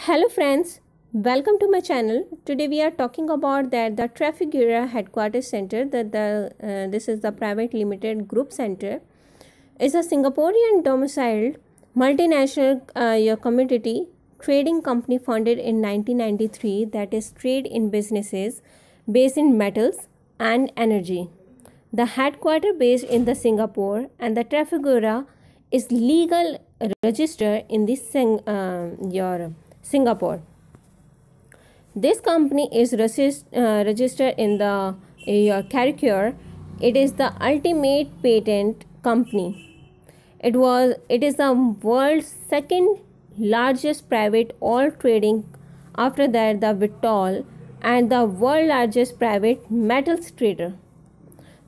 Hello friends, welcome to my channel. Today we are talking about that the Trafigura Headquarters Center, this is the private limited group center, is a Singaporean domiciled multinational commodity trading company founded in 1993 that is trade in businesses based in metals and energy. The headquarters based in the Singapore and the Trafigura is legal register in the Singapore. This company is registered in the Caricure. It is the ultimate patent company. It is the world's second largest private oil trading, after that the Vitol, and the world largest private metals trader.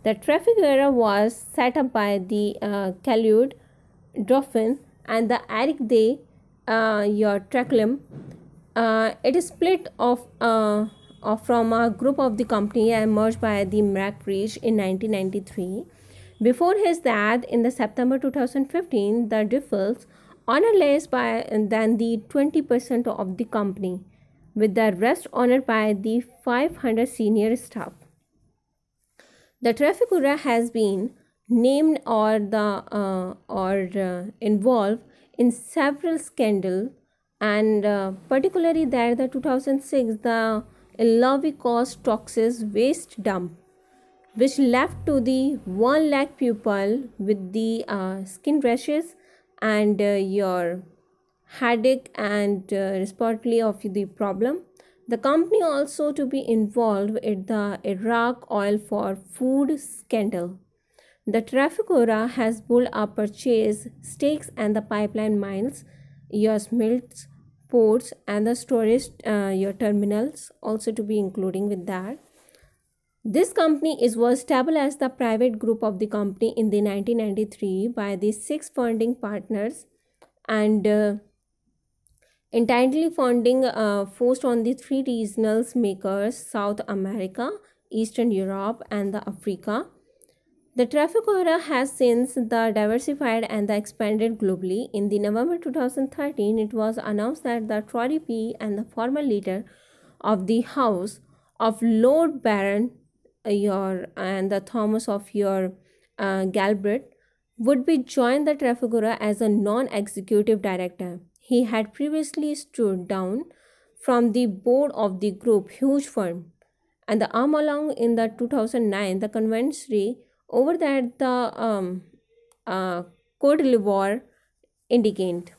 The Trafigura was set up by the Khaliud Dauphin and the Eric de Traclim. It is split off from a group of the company and merged by the McRitch in 1993. Before his death in the September 2015, the Duffels owned less than the 20% of the company, with the rest owned by the 500 senior staff. The Trafigura has been named or involved in several scandals, and particularly that the 2006 the Ivory Coast toxic waste dump, which left to the 1 lakh people with the skin rashes and your headache and respiratory of the problem. The company also to be involved in the Iraq oil for food scandal. The Trafigura has built up purchase stakes and the pipeline mines, your mills, ports, and the storage your terminals also to be including with that. This company was established as the private group of the company in the 1993 by the 6 founding partners, and entirely founding focused on the 3 regional makers: South America, Eastern Europe, and the Africa. The Trafigura has since diversified and expanded globally. In the November 2013, it was announced that the Tory P and the former leader of the House of Lord Baron and the Thomas of Galbraith would be joined the Trafigura as a non-executive director. He had previously stood down from the board of the group huge firm, and the arm along in the 2009 the convention over that the Cote d'Ivoire indicate.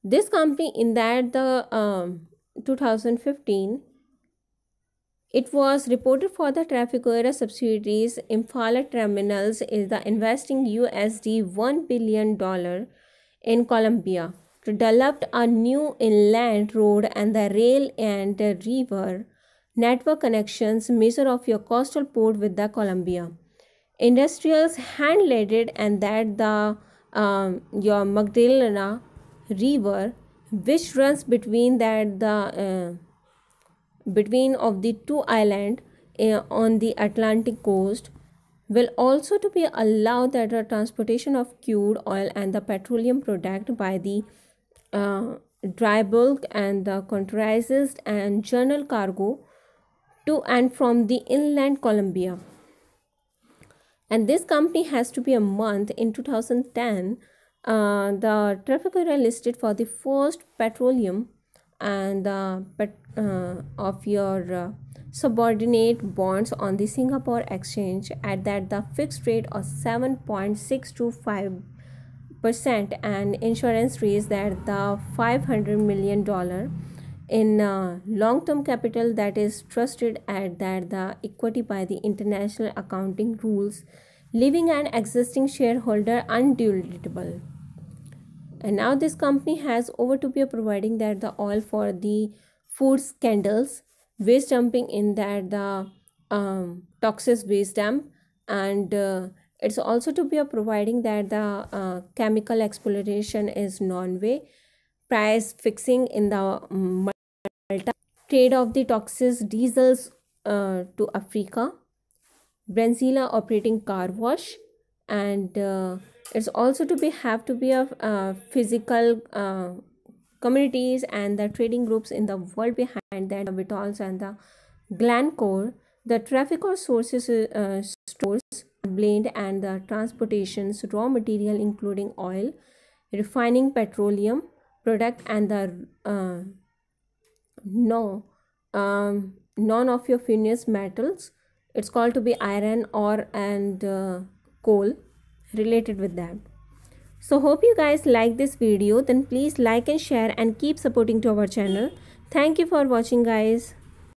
This company in that the 2015, it was reported for the Trafigura subsidiaries Impala Terminals is the investing USD $1 billion in Colombia to develop a new inland road and the rail and the river network connections measure of your coastal port with the Colombia. Industrials handled it, and that the your Magdalena River, which runs between that the between of the 2 islands on the Atlantic coast, will also to be allowed that the transportation of crude oil and the petroleum product by the dry bulk and the containerized and general cargo to and from the inland Colombia. And this company has to be a month in 2010. The Trafigura listed for the first petroleum and of your subordinate bonds on the Singapore exchange at that the fixed rate of 7.625%, and insurance raised that the $500 million in long-term capital that is trusted at that the equity by the international accounting rules, leaving an existing shareholder undulable. And now this company has over to be providing that the oil for the food scandals, waste dumping in that the toxic waste dump, and it's also to be providing that the chemical exploration is non-way, price fixing in the trade of the toxic diesels to Africa, Benzilla operating car wash, and it's also to be have to be a physical communities and the trading groups in the world behind that, the Vitols and the Glencore. The Trafigura sources stores blend and the transportations raw material including oil, refining petroleum product and the no non-ophiogenious metals. It's called to be iron, ore and coal related with that. So hope you guys like this video. Then please like and share and keep supporting to our channel. Thank you for watching guys.